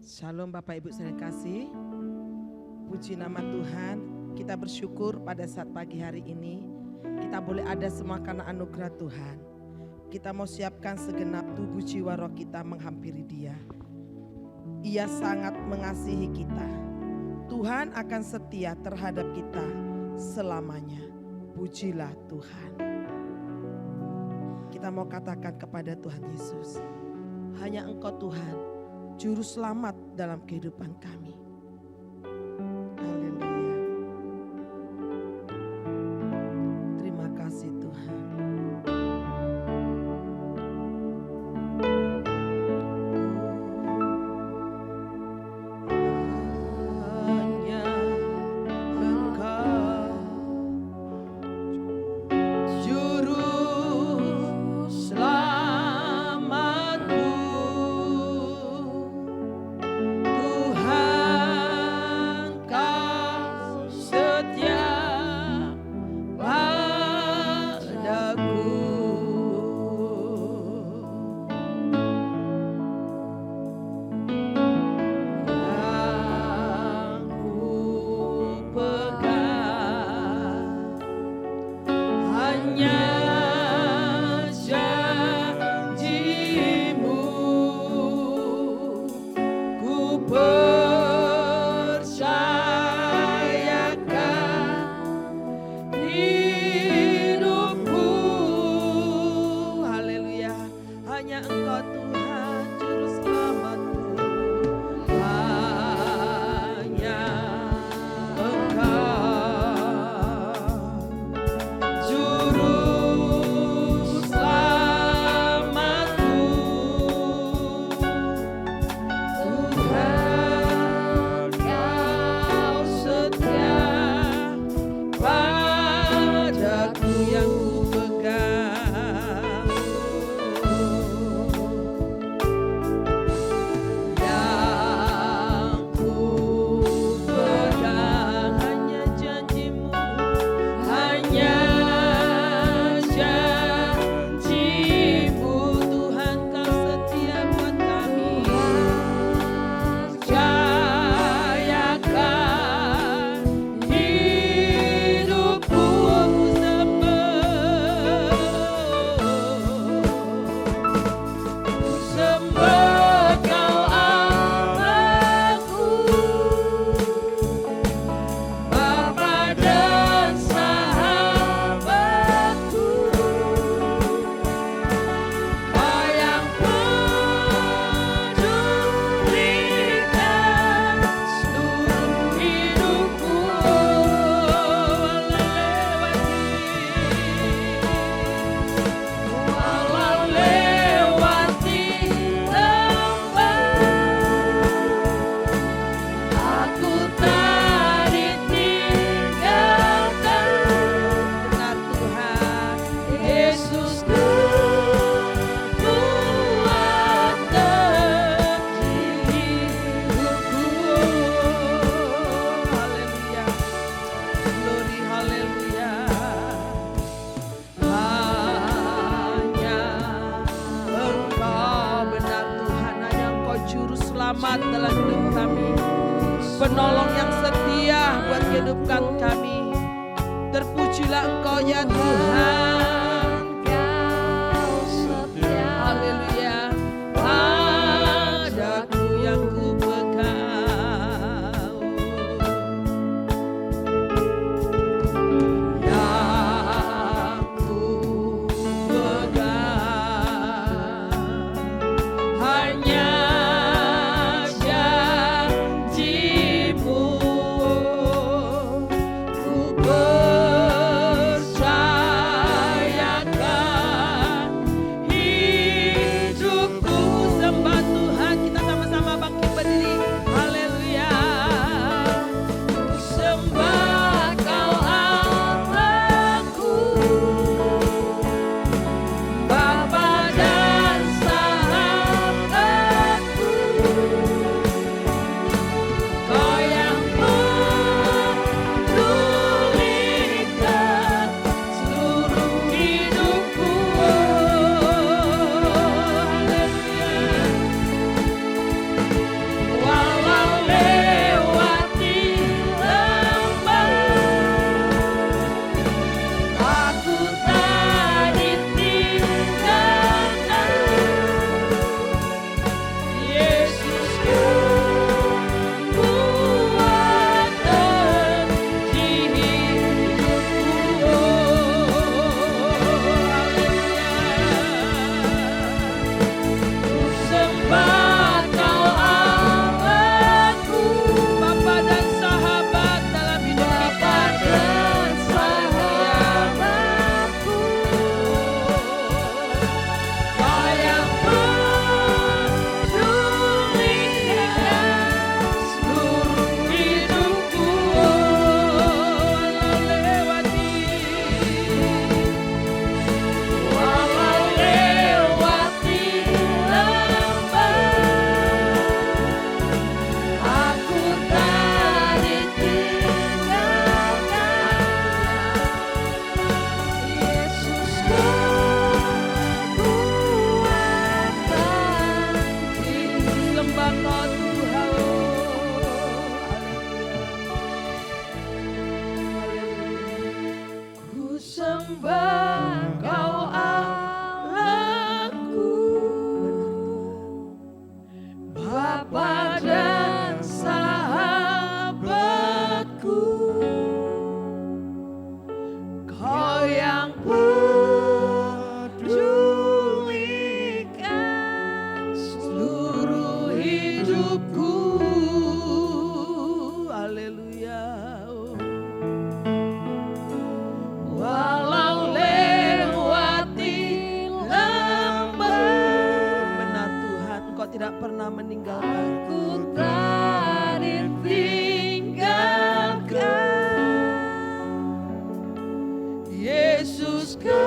Shalom Bapak Ibu sekalian kasih. Puji nama Tuhan. Kita bersyukur pada saat pagi hari ini kita boleh ada semua karena anugerah Tuhan. Kita mau siapkan segenap tubuh jiwa roh kita menghampiri Dia. Ia sangat mengasihi kita. Tuhan akan setia terhadap kita selamanya. Pujilah Tuhan. Kita mau katakan kepada Tuhan Yesus, hanya Engkau Tuhan, juru selamat dalam kehidupan kami. Haleluya. Terima kasih Tuhan. Hanya Engkau, juru selamatku. Tuhan Kau setia padaku. Yang ku pegang hanya janji-Mu. Ku percayakan hidupku. Haleluya. Hanya Engkau Tuhan juru selamatku. Hanya Engkau juru selamatku. Tuhan Kau setia padaku, yang ku pegang. Yang ku pegang hanya janji-Mu, hanya janji-Mu. Tuhan Kau setia buat kami. Percayakan hidupku, ku sembah Kau Allahku, Bapa dan sahabatku. Kau yang pedulikan seluruh hidupku, walau lewati tempat aku tak ditinggalkan. Benar Tuhan Yesusku, kuat terjadi hidupku. Haleluya, glory haleluya. Hanya Engkau, benar Tuhan, hanya Engkau juru selamat dalam hidup kami, penolong yang setia buat kehidupan kami. Terpujilah Engkau ya Tuhan. Haleluya. Padaku yang ku pegang, yang ku pegang hanya janji-Mu. Ku percaya sembah Kau Allahku, Bapa dan sahabatku, Kau yang pedulikan seluruh hidupku. Haleluya. Walau lewati lembah, benar Tuhan, Engkau tidak pernah meninggalkan. Aku tak ditinggalkan. Yesus kekuatan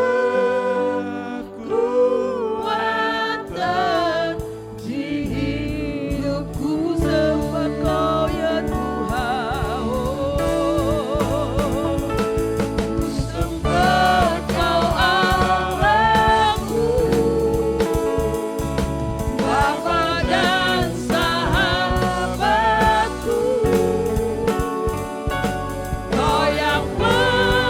di hidupku, sebab Kau ya Tuhan. Ku sembah Kau Allahku, Bapa dan sahabatku, Kau yang pedulikan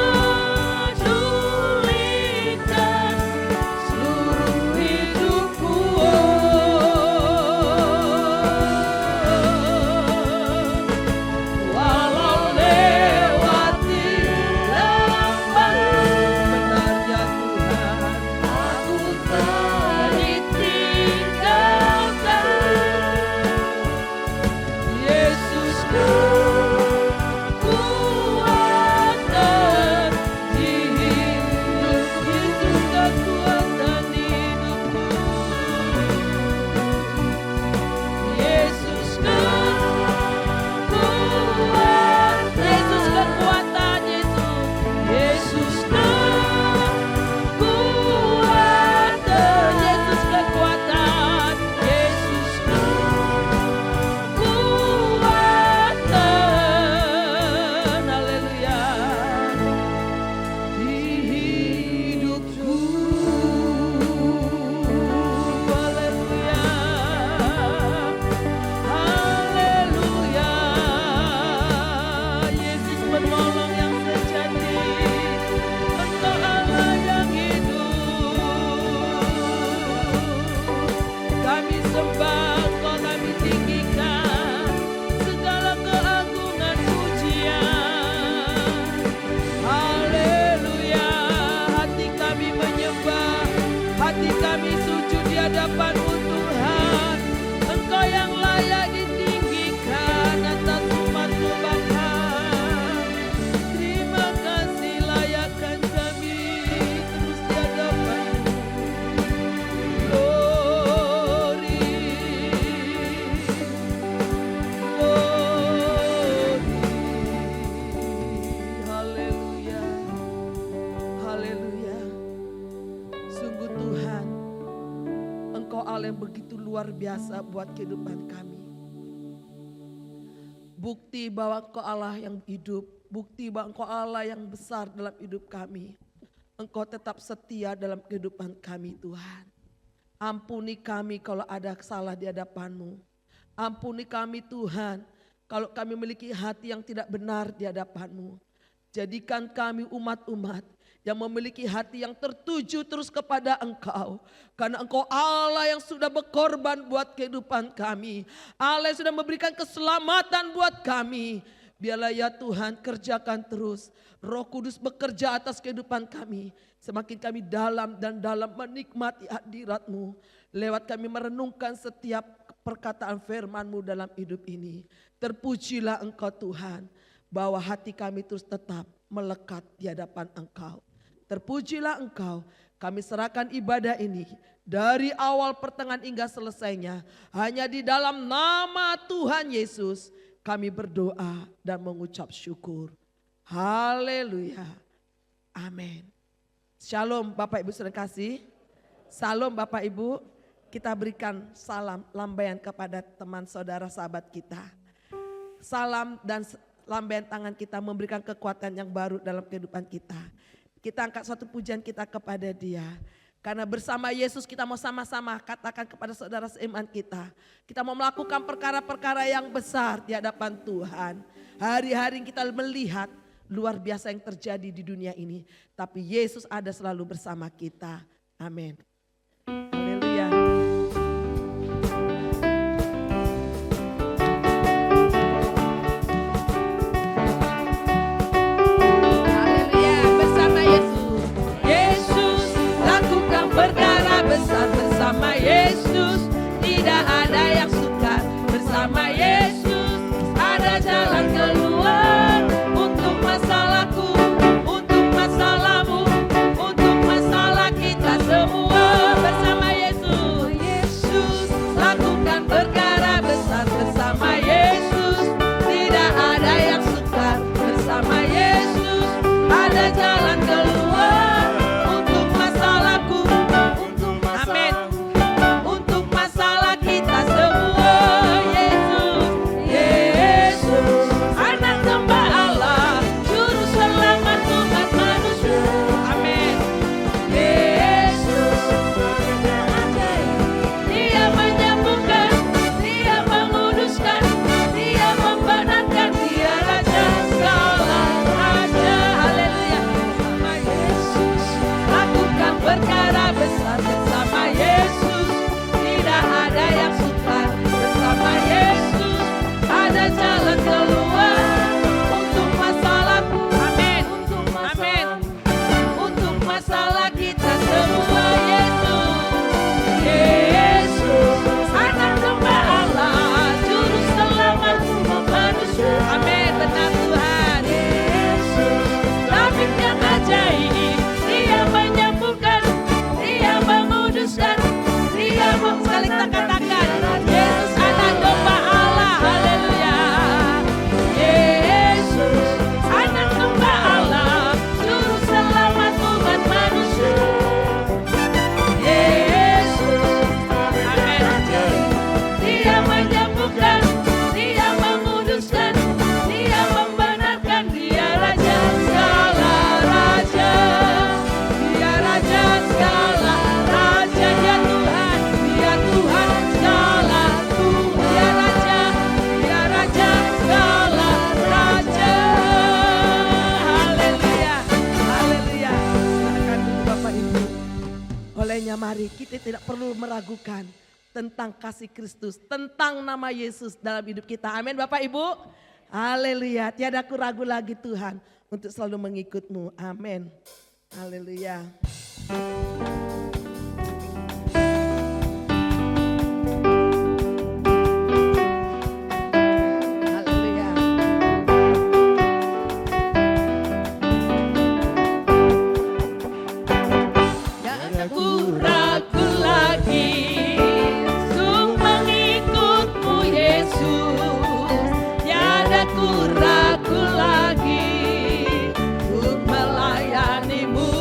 seluruh hidupku. Walau lewati lembah, benar ya Tuhan, aku tak ditinggalkan. Yesus kekuatan di hidupku, Yesus kekuatan di hidupku. Yesus kekuatan, Yesus kekuatan, Yesus kekuatan, Yesus kekuatan, Yesus kekuatan, haleluya, di hidupku, haleluya, haleluya. Yesus penolong yang sejati, Engkau Allah yang hidup. Kami sembah Engkau, kami tinggikan segala keagungan pujian. Haleluya, hati kami menyembah, hati kami sujud di hadapan-Mu Tuhan. Engkau yang layak ditinggikan atas umat-Mu Bapa. Terima kasih, layakkan kami terus di hadapan-Mu. Glory, glory, haleluya, haleluya. Sungguh Tuhan, Engkau Allah yang begitu luar biasa buat kehidupan kami. Bukti bahwa Engkau Allah yang hidup, bukti bahwa Engkau Allah yang besar dalam hidup kami. Engkau tetap setia dalam kehidupan kami Tuhan. Ampuni kami kalau ada salah di hadapan-Mu. Ampuni kami Tuhan kalau kami memiliki hati yang tidak benar di hadapan-Mu. Jadikan kami umat-umat yang memiliki hati yang tertuju terus kepada Engkau. Karena Engkau Allah yang sudah berkorban buat kehidupan kami. Allah yang sudah memberikan keselamatan buat kami. Biarlah ya Tuhan kerjakan terus. Roh Kudus bekerja atas kehidupan kami. Semakin kami dalam dan dalam menikmati hadirat-Mu. Lewat kami merenungkan setiap perkataan firman-Mu dalam hidup ini. Terpujilah Engkau Tuhan. Bahwa hati kami terus tetap melekat di hadapan Engkau. Terpujilah Engkau. Kami serahkan ibadah ini. Dari awal pertengahan hingga selesainya. Hanya di dalam nama Tuhan Yesus. Kami berdoa dan mengucap syukur. Haleluya. Amin. Shalom Bapak Ibu saudara kasih. Salam Bapak Ibu. Kita berikan salam lambaian kepada teman saudara sahabat kita. Salam dan lambaian tangan kita memberikan kekuatan yang baru dalam kehidupan kita. Kita angkat satu pujian kita kepada Dia. Karena bersama Yesus kita mau sama-sama katakan kepada saudara seiman kita. Kita mau melakukan perkara-perkara yang besar di hadapan Tuhan. Hari-hari kita melihat luar biasa yang terjadi di dunia ini. Tapi Yesus ada selalu bersama kita. Amin. Haleluya. Haleluya, bersama Yesus. Yesus lakukan perkara besar bersama Yesus. Tidak ada yang sukar bersama Yesus. Ada jalan keluar untuk masalahku, untuk masalahmu, untuk masalah kita semua bersama Yesus. Yesus lakukan perkara besar bersama Yesus. Tidak ada yang sukar bersama Yesus. Ada jalan keluar untuk masalahku, untuk amin, untuk masalah kita semua. Yesus, Yesus, anak domba Allah, juru selamat umat manusia. Amin. Yesus, Dia menyembuhkan, Dia menguduskan, Dia membenarkan, Dia Raja segala raja. Haleluya. Bersama Yesus lakukan perkara besar bersama Yesus. Tidak ada yang sukar bersama Yesus. Ada jalan keluar untuk masalahku. Amin. Amin. Untuk masalah kita semua. Yesus, Yesus, anak domba Allah, juru selamat umat manusia. Amin. Benar Tuhan. Yesus, Nabi yang ajaib, Dia menyembuhkan, Dia menguduskan, Dia sekali kita katakan, Yesus anak domba Allah. Haleluya. Yesus, anak domba Allah, juru selamat umat manusia. Yesus, amin. Dia menyembuhkan, Dia menguduskan, Dia membenarkan, Dia Raja segala raja. Dia Raja segala raja, Dia Tuhan, Dia Tuhan segala Tuhan. Dia Raja segala raja. Haleluya, Haleluya. Silakan duduk Bapak Ibu. Olehnya mari kita tidak perlu meragukan tentang kasih Kristus, tentang nama Yesus dalam hidup kita. Amin Bapak Ibu. Haleluya. Tiada aku ragu lagi Tuhan untuk selalu mengikutmu. Amin. Haleluya. Haleluya. Jangan ku ragu lagi untuk mengikutmu Yesus. Tiada ku ragu lagi untuk melayanimu.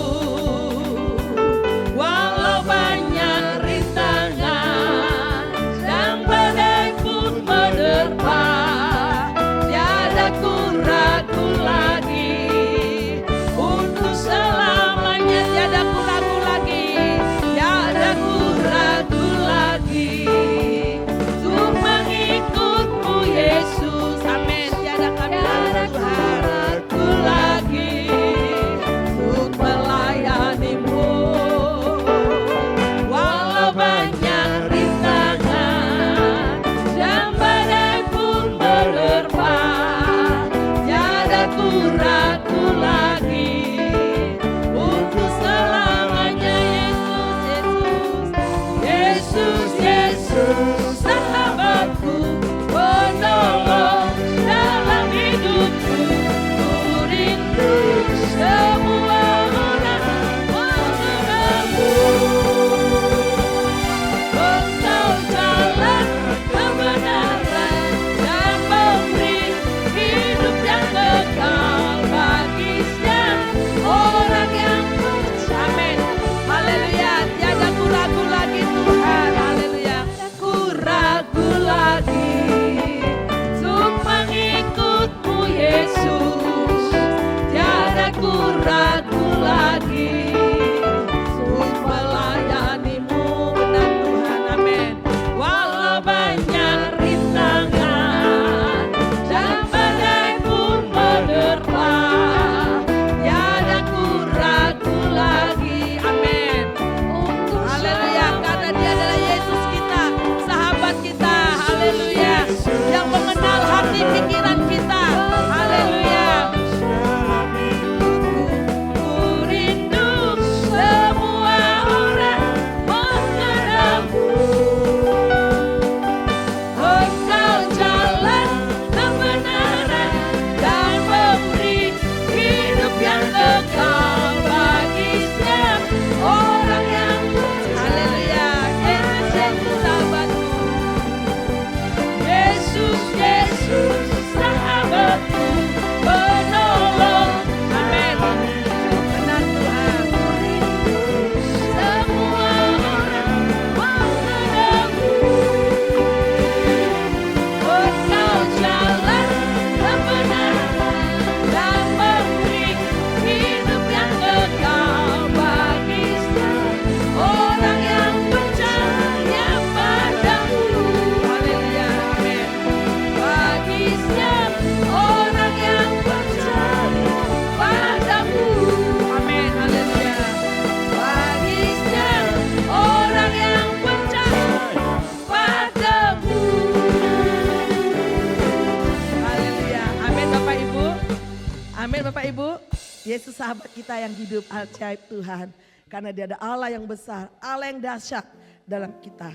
Amin Bapak Ibu. Yesus sahabat kita yang hidup ajaib Tuhan. Karena dia ada Allah yang besar, Allah yang dahsyat dalam kita.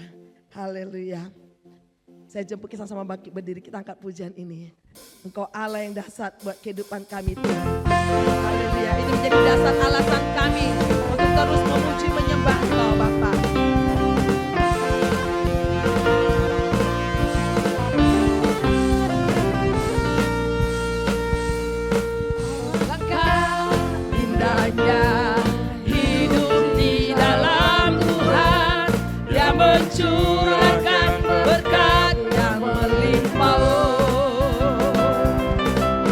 Haleluya. Saya jemput kita sama bangkit berdiri, kita angkat pujian ini. Engkau Allah yang dahsyat buat kehidupan kami Tuhan. Haleluya. Ini menjadi dasar alasan kami untuk terus memuji menyembah Engkau Bapa. Langkah indahnya hidup di dalam Tuhan yang mencurahkan berkat yang melimpah.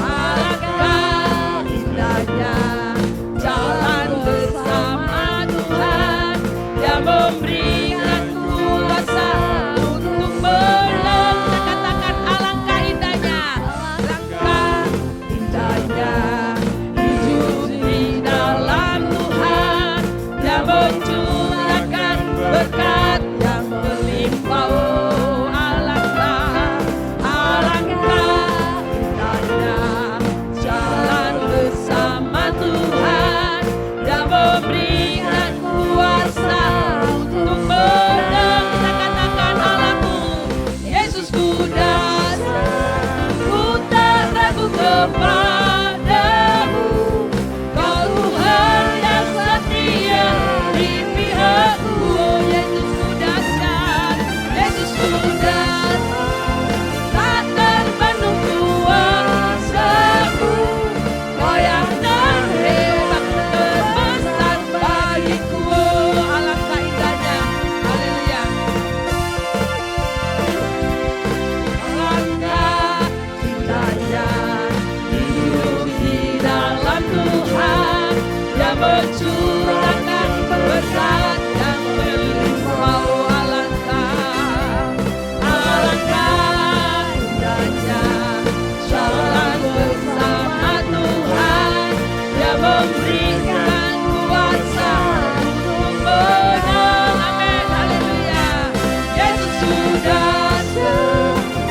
Alangkah indahnya jalan bersama Tuhan yang memberikan kuasa untuk menang. Katakan alangkah indahnya, alangkah indahnya hidup di dalam Tuhan yang mencurahkan berkat yang melimpah. Alangkah indahnya jalan bersama Tuhan yang memberikan kuasa untuk menang. Kita katakan Allahku, Yesusku dasar, ku tak ragu kepadamu. Kau Tuhan yang setia di pihakku. Yesusku dasar, Yesusku dasar, tak terbanding kuasamu. Kau yang terhebat terbesar bagiku. Alangkah indahnya, haleluya. Alangkah indahnya hidup di dalam Tuhan yang mencurahkan berkat yang melimpah. Alangkah indahnya jalan bersama Tuhan yang memberikan kuasa untuk menang. Amin, haleluya. Yesus sudah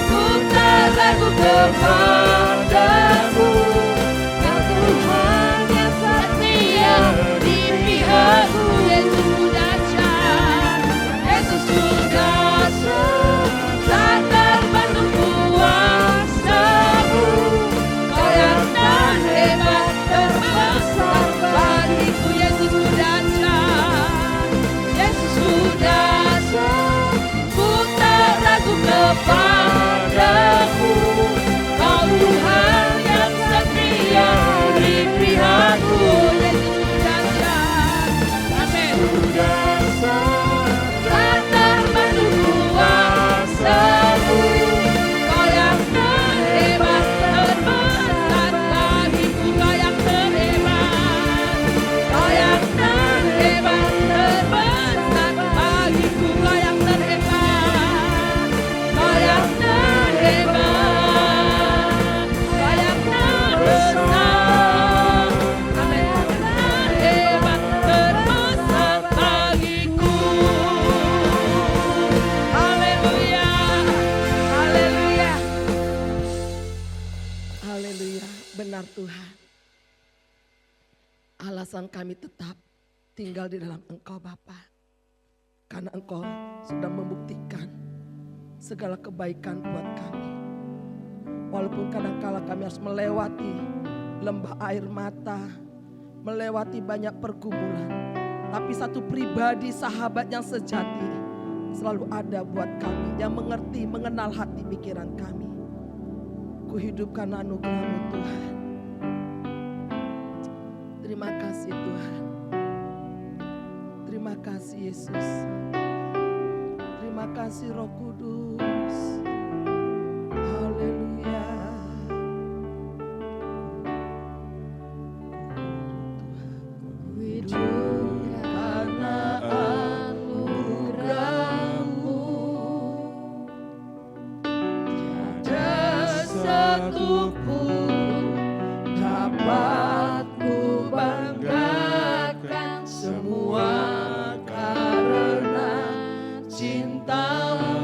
ku tak ragu kepadamu. Kau Tuhan yang setia di pihakku. Yesus sudah Yesus sudah tak terbanding kuasamu. Kau yang terhebat terbesar bagiku. Yesus sudah Yesus sudah ku tak ragu kepadamu. Kau Tuhan yang setia di pihakku. Yesus sudah amin. Tak terbanding kuasamu. Kau yang terhebat terbesar bagiku. Kau yang terhebat, kau yang terhebat terbesar bagiku. Kau yang terhebat, kau yang terhebat, kau yang terbesar. Amin. Terhebat terbesar bagiku. Haleluya, haleluya, Haleluya, benar Tuhan. Alasan kami tetap tinggal di dalam Engkau Bapa. Karena Engkau sudah membuktikan segala kebaikan buat kami. Walaupun kadang-kala kami harus melewati lembah air mata, melewati banyak pergumulan. Tapi satu pribadi sahabat yang sejati selalu ada buat kami, yang mengerti, mengenal hati pikiran kami. Kuhidupkan anugerah-Mu Tuhan. Terima kasih Tuhan. Terima kasih Yesus. Terima kasih Roh Kudus. Haleluya. hidup karena anugerah-Mu. Tiada satu pun dapat ku banggakan, semua karena cinta-Mu.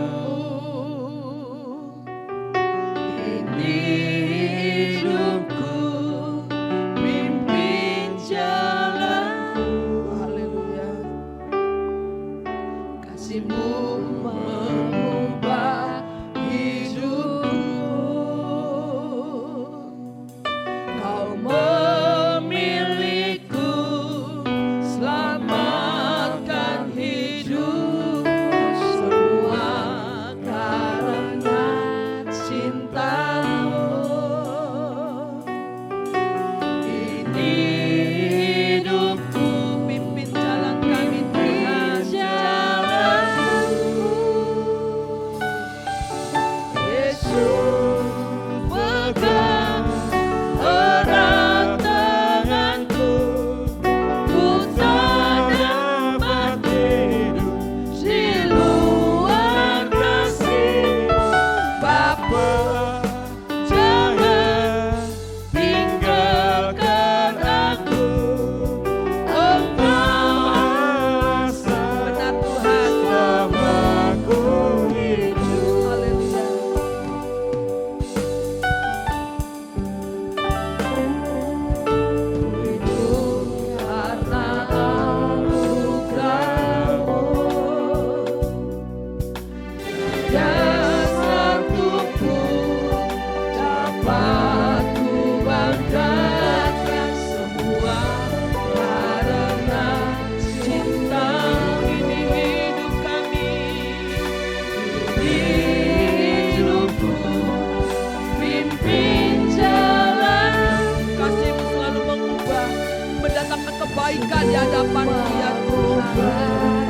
kebaikan di hadapan Dia Tuhan.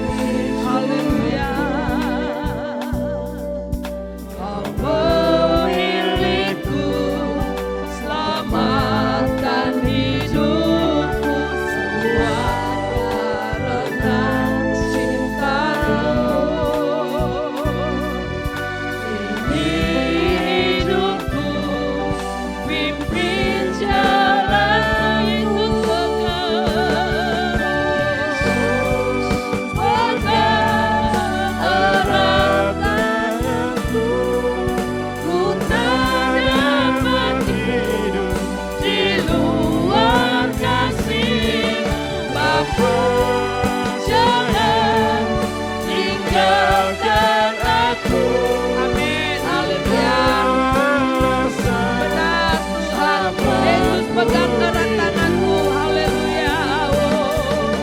Haleluya. Kau milikku, selamatkan hidupku semua karena cinta-Mu. Ini hidupku, pimpin jalan Yesus pegang erat tanganku, ku tak dapat hidup di luar kasih-Mu Bapa. Jangan tinggalkan aku. Amin. Haleluya. Benar Tuhan. Yesus pegang erat tanganku. Haleluya. Oh,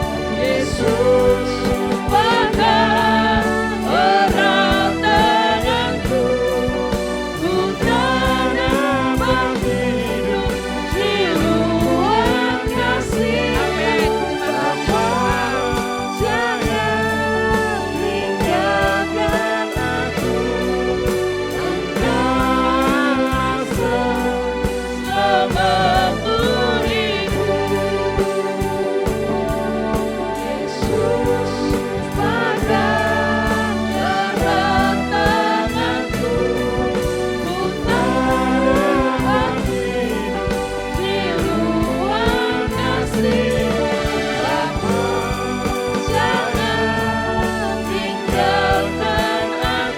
Yesus pegang erat tanganku. Ku tak dapat hidup di luar kasih-Mu Bapa. Jangan tinggalkan aku.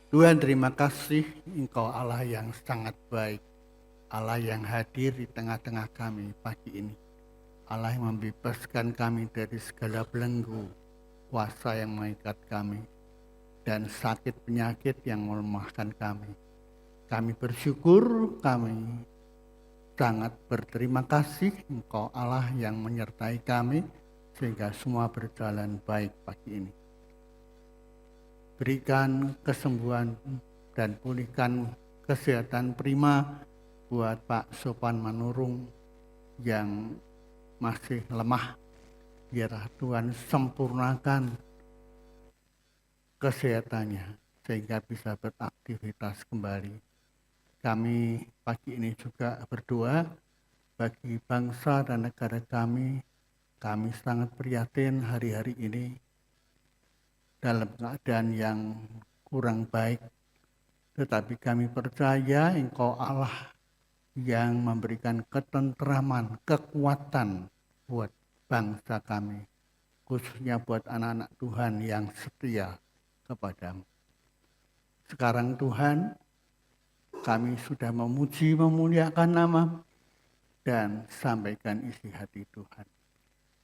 Tuhan, terima kasih Engkau Allah yang sangat baik, Allah yang hadir di tengah-tengah kami pagi ini, Allah yang membebaskan kami dari segala belenggu kuasa yang mengikat kami dan sakit penyakit yang melemahkan kami. Kami bersyukur, kami sangat berterima kasih Engkau Allah yang menyertai kami sehingga semua berjalan baik pagi ini. Berikan kesembuhan dan pulihkan kesehatan prima buat Pak Sopan Manurung yang masih lemah. Biarlah Tuhan sempurnakan kesehatannya sehingga bisa beraktivitas kembali. Kami pagi ini juga berdoa bagi bangsa dan negara kami. Kami sangat prihatin hari-hari ini dalam keadaan yang kurang baik, tetapi kami percaya Engkau Allah yang memberikan ketentraman, kekuatan buat bangsa kami, khususnya buat anak-anak Tuhan yang setia kepadamu. Sekarang Tuhan, kami sudah memuji, memuliakan nama dan sampaikan isi hati Tuhan.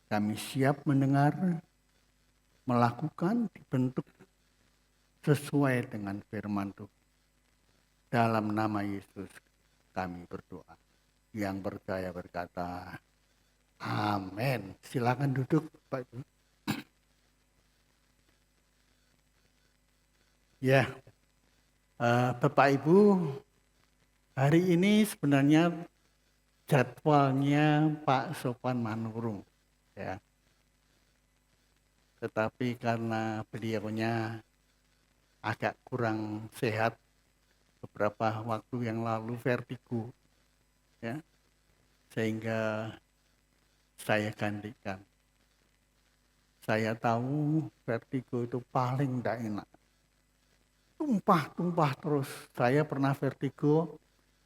Kami siap mendengar, melakukan, dibentuk sesuai dengan firman Tuhan. Dalam nama Yesus kami berdoa. Yang percaya berkata, amin. Silakan duduk Pak Ibu. Ya, Bapak Ibu, hari ini sebenarnya jadwalnya Pak Sopan Manurung, ya. Tetapi karena beliaunya agak kurang sehat, beberapa waktu yang lalu vertigo, ya, sehingga saya gantikan. Saya tahu vertigo itu paling tidak enak. Tumpah-tumpah terus. Saya pernah vertigo,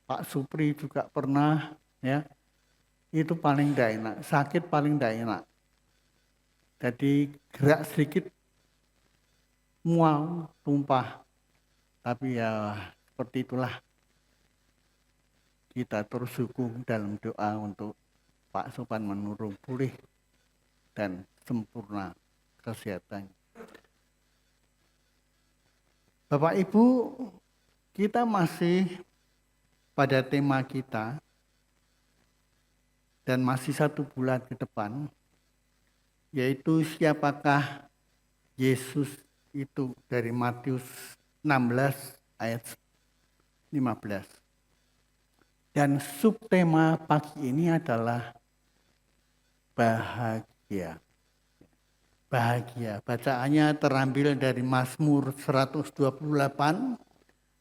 Pak Supri juga pernah, ya. Itu paling tidak enak, sakit paling tidak enak. Jadi gerak sedikit mual, tumpah. Tapi ya seperti itulah. Kita terus dukung dalam doa untuk Pak Sopan menurun pulih dan sempurna kesehatan. Bapak Ibu, kita masih pada tema kita dan masih 1 bulan ke depan, yaitu siapakah Yesus itu, dari Matius 16 ayat 15. Dan subtema pagi ini adalah bahagia. Bahagia. Bacaannya terambil dari Mazmur 128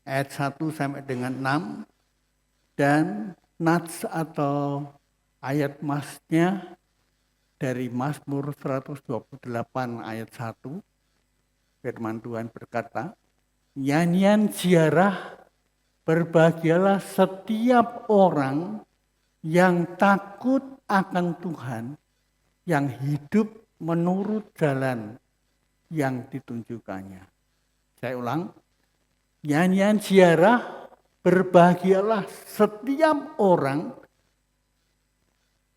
ayat 1 sampai dengan 6. Dan nats atau ayat masnya dari Mazmur 128 ayat 1. Firman Tuhan berkata, nyanyian ziarah, berbahagialah setiap orang yang takut akan Tuhan, yang hidup menurut jalan yang ditunjukkannya. Saya ulang, nyanyian ziarah, berbahagialah setiap orang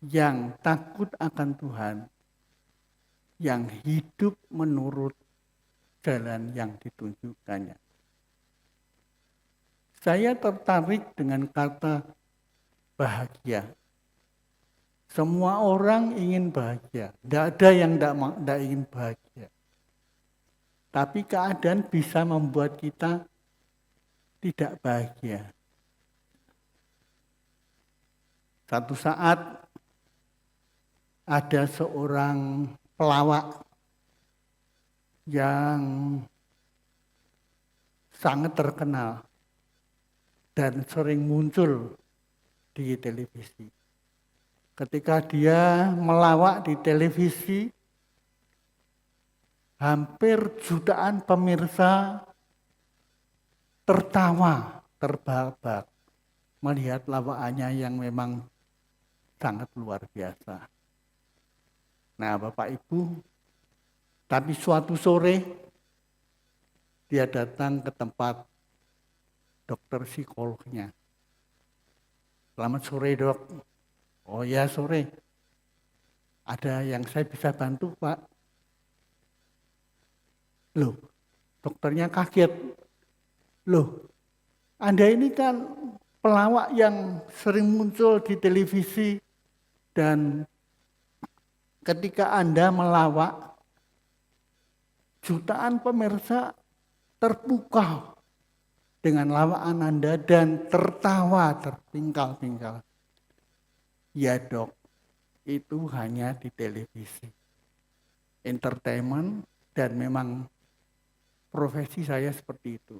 yang takut akan Tuhan, yang hidup menurut jalan yang ditunjukkannya. Saya tertarik dengan kata bahagia. Semua orang ingin bahagia. Tidak ada yang tidak ingin bahagia. Tapi keadaan bisa membuat kita tidak bahagia. Satu saat ada seorang pelawak yang sangat terkenal dan sering muncul di televisi. Ketika dia melawak di televisi, hampir jutaan pemirsa tertawa, terbahak-bahak melihat lawakannya yang memang sangat luar biasa. Nah, Bapak Ibu, tapi suatu sore dia datang ke tempat dokter psikolognya. Selamat sore, Dok. Oh ya, sore. Ada yang saya bisa bantu, Pak? Loh, dokternya kaget. Loh, Anda ini kan pelawak yang sering muncul di televisi, dan ketika Anda melawak, jutaan pemirsa terpukau dengan lawakan Anda dan tertawa terpingkal-pingkal. Ya, Dok, itu hanya di televisi. Entertainment, dan memang profesi saya seperti itu.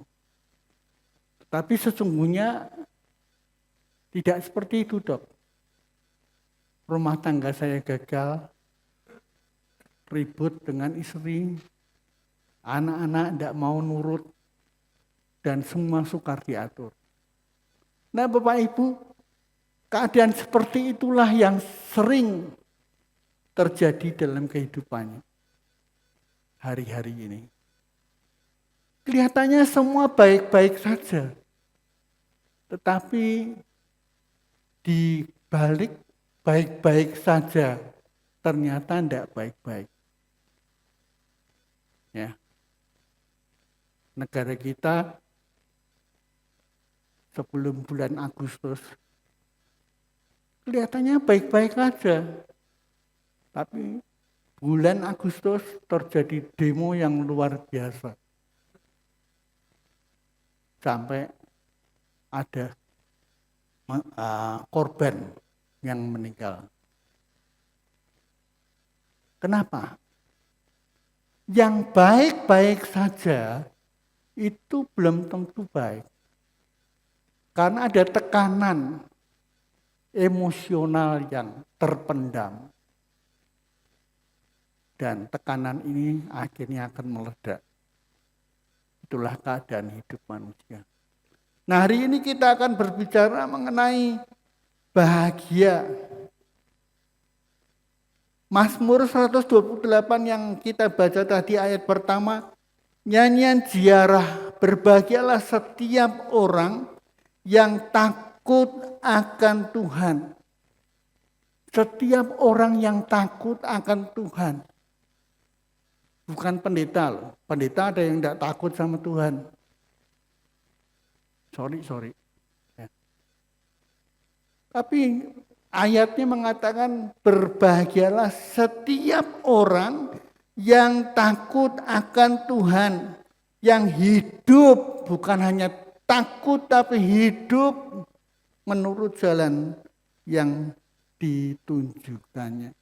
Tapi sesungguhnya tidak seperti itu, Dok. Rumah tangga saya gagal, ribut dengan istri, anak-anak tidak mau nurut, dan semua sukar diatur. Nah, Bapak Ibu, keadaan seperti itulah yang sering terjadi dalam kehidupannya hari-hari ini. Kelihatannya semua baik-baik saja, tetapi di balik baik-baik saja ternyata tidak baik-baik. Ya. Negara kita sebelum bulan Agustus kelihatannya baik-baik saja. Tapi bulan Agustus terjadi demo yang luar biasa. Sampai ada korban yang meninggal. Kenapa? Yang baik-baik saja itu belum tentu baik. Karena ada tekanan emosional yang terpendam. Dan tekanan ini akhirnya akan meledak. Itulah keadaan hidup manusia. Nah, hari ini kita akan berbicara mengenai bahagia. Mazmur 128 yang kita baca tadi ayat pertama, nyanyian ziarah, berbahagialah setiap orang yang takut akan Tuhan. Setiap orang yang takut akan Tuhan. Bukan pendeta loh. Pendeta ada yang tidak takut sama Tuhan. Sorry. Ya. Tapi ayatnya mengatakan berbahagialah setiap orang yang takut akan Tuhan. Yang hidup, bukan hanya takut tapi hidup menurut jalan yang ditunjukkannya.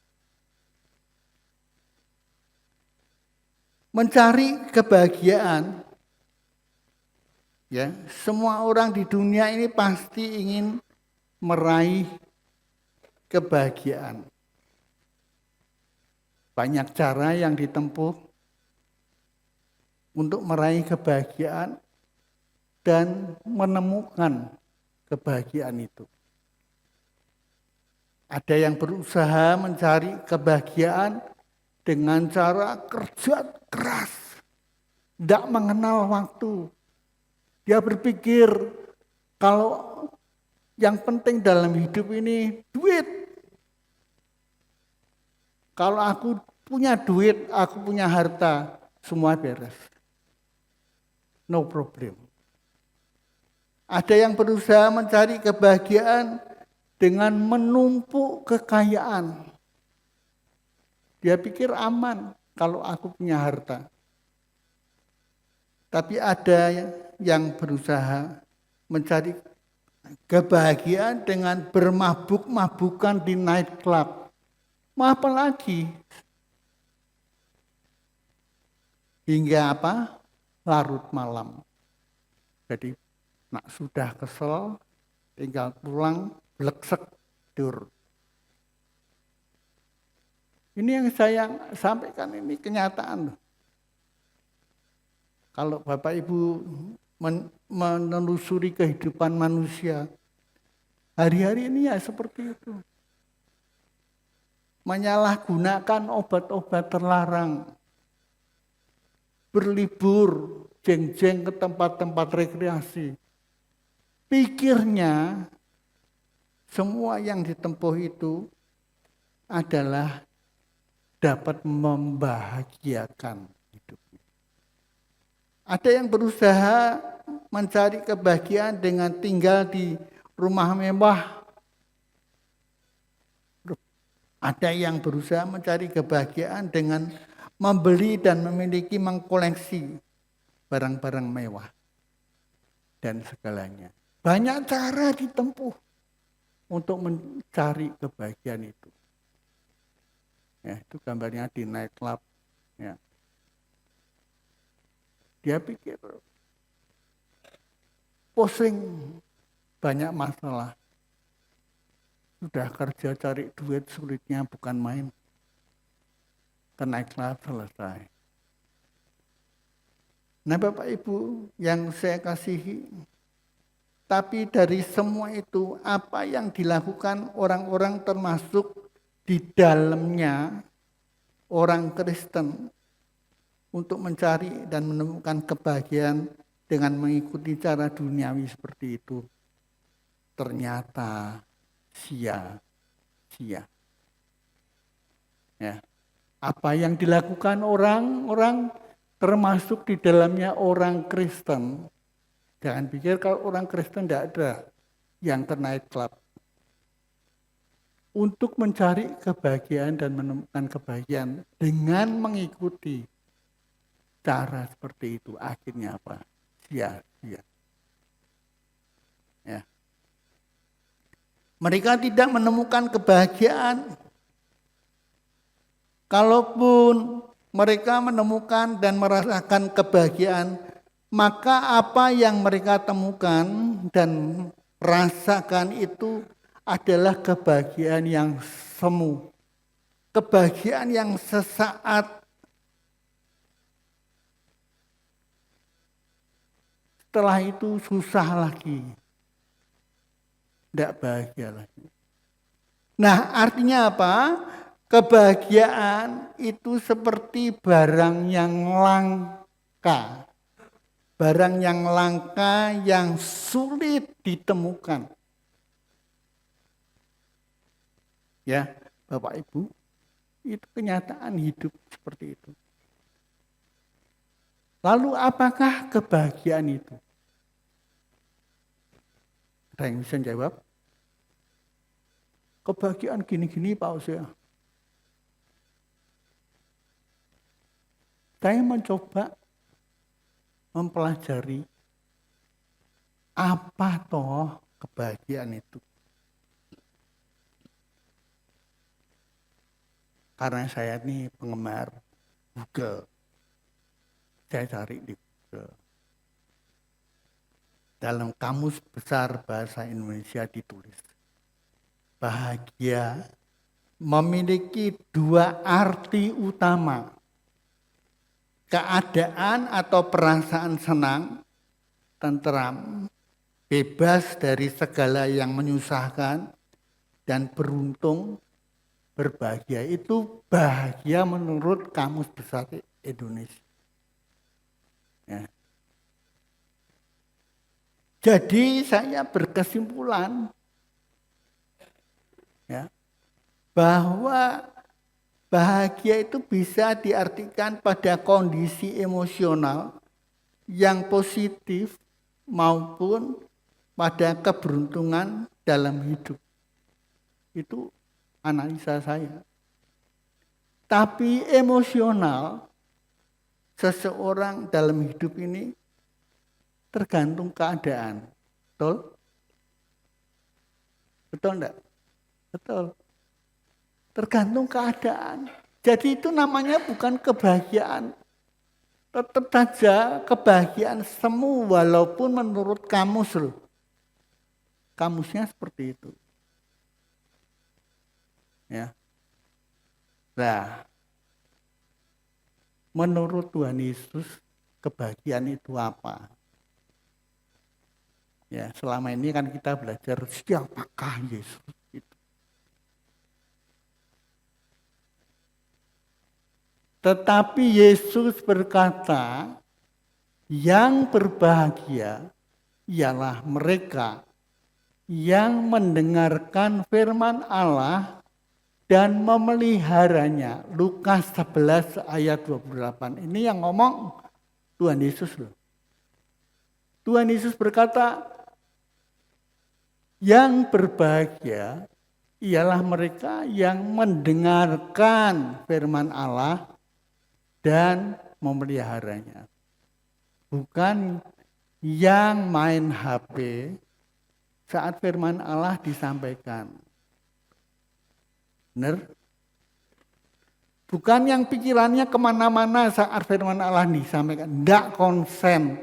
Mencari kebahagiaan, ya, semua orang di dunia ini pasti ingin meraih kebahagiaan. Banyak cara yang ditempuh untuk meraih kebahagiaan dan menemukan kebahagiaan itu. Ada yang berusaha mencari kebahagiaan dengan cara kerja keras, tidak mengenal waktu. Dia berpikir kalau yang penting dalam hidup ini duit. Kalau aku punya duit, aku punya harta, semua beres. No problem. Ada yang berusaha mencari kebahagiaan dengan menumpuk kekayaan. Dia pikir aman kalau aku punya harta. Tapi ada yang berusaha mencari kebahagiaan dengan bermabuk-mabukan di nightclub. Mau apa lagi? Hingga apa? Larut malam. Jadi nak sudah kesel, tinggal pulang, bleksek, tidur. Ini yang saya sampaikan, ini kenyataan. Kalau Bapak Ibu menelusuri kehidupan manusia, hari-hari ini ya seperti itu. Menyalahgunakan obat-obat terlarang. Berlibur, jeng-jeng ke tempat-tempat rekreasi. Pikirnya semua yang ditempuh itu adalah dapat membahagiakan hidupnya. Ada yang berusaha mencari kebahagiaan dengan tinggal di rumah mewah. Ada yang berusaha mencari kebahagiaan dengan membeli dan memiliki, mengkoleksi barang-barang mewah dan segalanya. Banyak cara ditempuh untuk mencari kebahagiaan itu. Ya, itu gambarnya di nightclub. Ya. Dia pikir pusing, banyak masalah. Sudah kerja cari duit, sulitnya bukan main. Ke nightclub selesai. Nah Bapak Ibu yang saya kasihi, tapi dari semua itu apa yang dilakukan orang-orang termasuk di dalamnya orang Kristen untuk mencari dan menemukan kebahagiaan dengan mengikuti cara duniawi seperti itu, ternyata sia-sia. Ya. Apa yang dilakukan orang-orang termasuk di dalamnya orang Kristen, jangan pikir kalau orang Kristen tidak ada yang ke nightclub. Untuk mencari kebahagiaan dan menemukan kebahagiaan dengan mengikuti cara seperti itu, akhirnya apa? Sia-sia. Ya. Mereka tidak menemukan kebahagiaan. Kalaupun mereka menemukan dan merasakan kebahagiaan, maka apa yang mereka temukan dan rasakan itu adalah kebahagiaan yang semu. Kebahagiaan yang sesaat. Setelah itu susah lagi. Tidak bahagia lagi. Nah, artinya apa? Kebahagiaan itu seperti barang yang langka. Barang yang langka yang sulit ditemukan. Ya, Bapak Ibu, itu kenyataan hidup seperti itu. Lalu apakah kebahagiaan itu? Ada yang bisa jawab? Kebahagiaan gini-gini Pak Usia. Saya mencoba mempelajari apa toh kebahagiaan itu. Karena saya ini penggemar Google. Saya cari di Google. Dalam Kamus Besar Bahasa Indonesia ditulis, bahagia memiliki dua arti utama. Keadaan atau perasaan senang, tentram, bebas dari segala yang menyusahkan, dan beruntung, berbahagia. Itu bahagia menurut Kamus Besar Indonesia. Ya. Jadi saya berkesimpulan ya, bahwa bahagia itu bisa diartikan pada kondisi emosional yang positif maupun pada keberuntungan dalam hidup. Itu analisa saya. Tapi emosional seseorang dalam hidup ini tergantung keadaan. Betul? Betul enggak? Betul. Tergantung keadaan. Jadi itu namanya bukan kebahagiaan. Tetap saja kebahagiaan semu walaupun menurut kamus loh. Kamusnya seperti itu. Ya. Nah, menurut Tuhan Yesus kebahagiaan itu apa? Ya, selama ini kan kita belajar siapakah Yesus itu. Tetapi Yesus berkata, yang berbahagia ialah mereka yang mendengarkan firman Allah dan memeliharanya. Lukas 11 ayat 28. Ini yang ngomong Tuhan Yesus loh. Tuhan Yesus berkata, yang berbahagia ialah mereka yang mendengarkan firman Allah dan memeliharanya. Bukan yang main HP saat firman Allah disampaikan. Benar? Bukan yang pikirannya kemana-mana saat firman Allah disampaikan. Tidak konsen.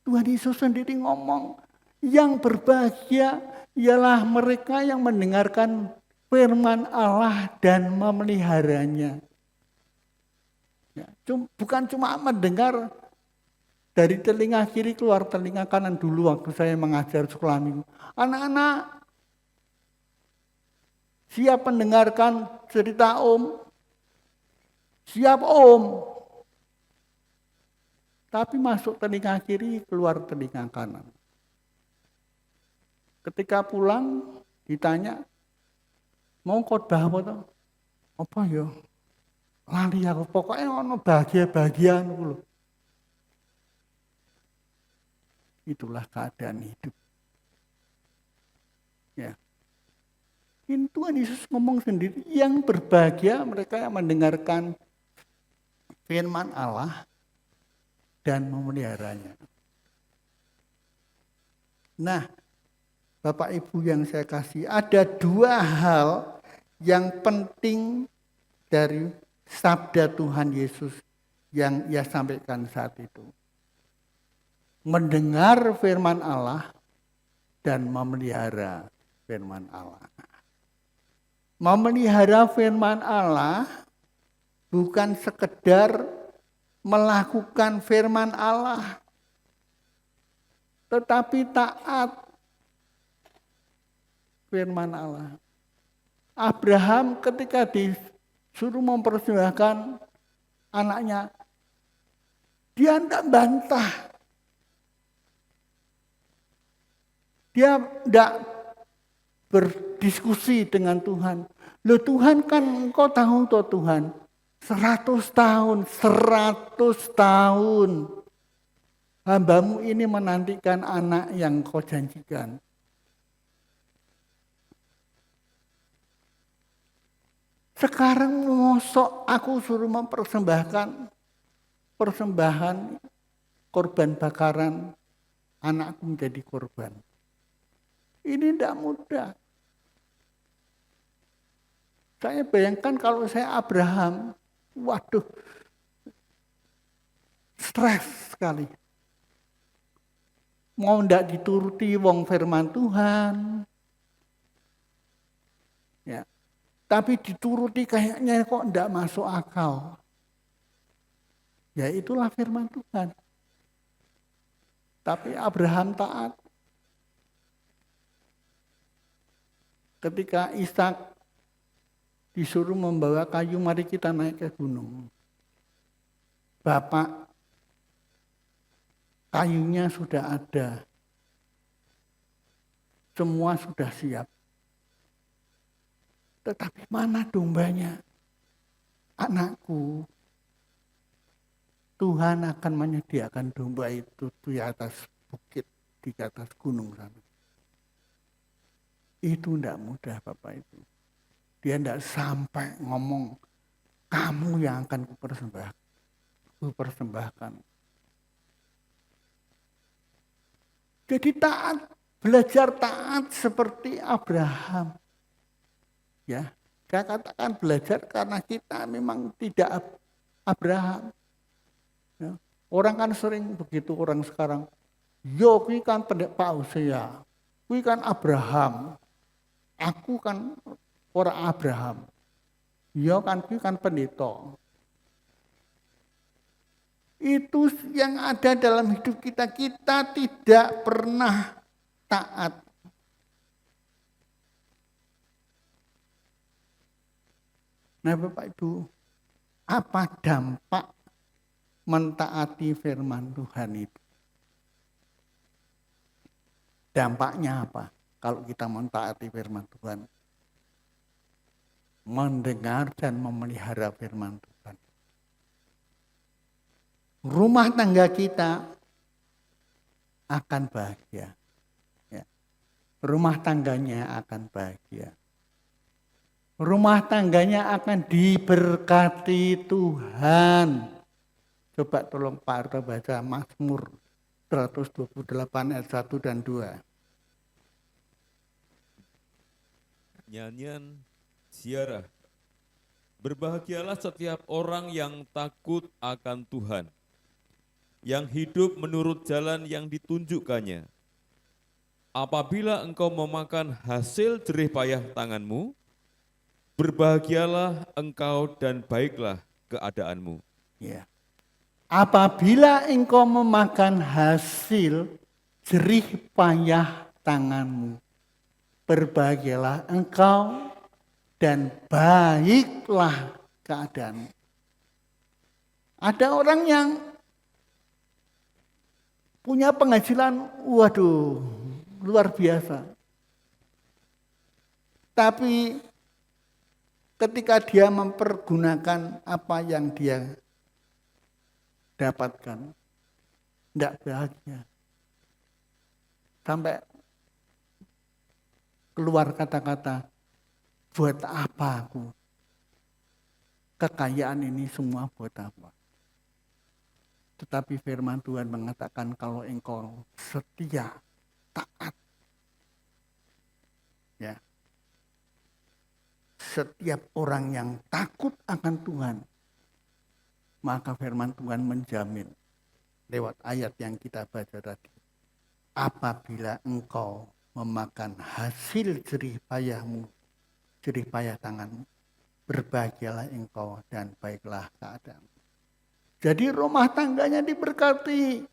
Tuhan Yesus sendiri ngomong, yang berbahagia ialah mereka yang mendengarkan firman Allah dan memeliharanya. Ya, bukan cuma mendengar dari telinga kiri keluar telinga kanan dulu waktu saya mengajar sekolah minggu. Anak-anak siap mendengarkan cerita Om? Siap Om. Tapi masuk telinga kiri, keluar telinga kanan. Ketika pulang ditanya, mau khotbah apa toh? Apa ya? Lali aku, pokoknya ono bahagia-bahagiaan dulu. Itulah keadaan hidup. Ya. Ini Tuhan Yesus ngomong sendiri, yang berbahagia mereka yang mendengarkan firman Allah dan memeliharanya. Nah, Bapak Ibu yang saya kasih, ada dua hal yang penting dari sabda Tuhan Yesus yang ia sampaikan saat itu. Mendengar firman Allah dan memelihara firman Allah. Memelihara firman Allah bukan sekedar melakukan firman Allah, tetapi taat firman Allah. Abraham ketika disuruh mempersembahkan anaknya, dia tidak bantah. Dia tidak berdiskusi dengan Tuhan. Loh Tuhan kan engkau tahu toh Tuhan, 100 tahun hambamu ini menantikan anak yang kau janjikan. Sekarang mosok aku suruh mempersembahkan persembahan korban bakaran, anakku menjadi korban. Ini tidak mudah. Saya bayangkan kalau saya Abraham, waduh, stres sekali. Mau tidak dituruti wong firman Tuhan. Ya. Tapi dituruti kayaknya kok tidak masuk akal. Ya itulah firman Tuhan. Tapi Abraham taat. Ketika Ishak disuruh membawa kayu, mari kita naik ke gunung. Bapak, kayunya sudah ada. Semua sudah siap. Tetapi mana dombanya? Anakku, Tuhan akan menyediakan domba itu di atas bukit, di atas gunung sana. Itu tidak mudah Bapak Ibu. Dia tidak sampai ngomong, kamu yang akan kupersembahkan. Jadi taat, belajar taat seperti Abraham. Ya, saya katakan belajar karena kita memang tidak Abraham. Ya, orang kan sering begitu orang sekarang. Yo, kui kan pendek Pak Hosea, kui kan Abraham. Aku kan orang Abraham. Yo kan kui kan pendeta. Itu yang ada dalam hidup kita. Kita tidak pernah taat. Nah Bapak Ibu, apa dampak mentaati firman Tuhan itu? Dampaknya apa kalau kita mentaati firman Tuhan? Mendengar dan memelihara firman Tuhan. Rumah tangga kita akan bahagia. Ya. Rumah tangganya akan bahagia. Rumah tangganya akan diberkati Tuhan. Coba tolong Pak Arto baca Mazmur 128 ayat 1 dan 2. Nyanyian ziarah. Berbahagialah setiap orang yang takut akan Tuhan, yang hidup menurut jalan yang ditunjukkannya. Apabila engkau memakan hasil jerih payah tanganmu, berbahagialah engkau dan baiklah keadaanmu. Ya. Apabila engkau memakan hasil jerih payah tanganmu, berbahagialah engkau dan baiklah keadaanmu. Ada orang yang punya penghasilan, waduh, luar biasa. Tapi ketika dia mempergunakan apa yang dia dapatkan, tidak bahagia. Sampai keluar kata-kata, buat apa aku? Kekayaan ini semua buat apa? Tetapi firman Tuhan mengatakan kalau engkau setia, taat, ya, setiap orang yang takut akan Tuhan, maka firman Tuhan menjamin lewat ayat yang kita baca tadi. Apabila engkau memakan hasil jerih payahmu, jerih payah tanganmu. Berbahagialah engkau dan baiklah keadaanmu. Jadi rumah tangganya diberkati.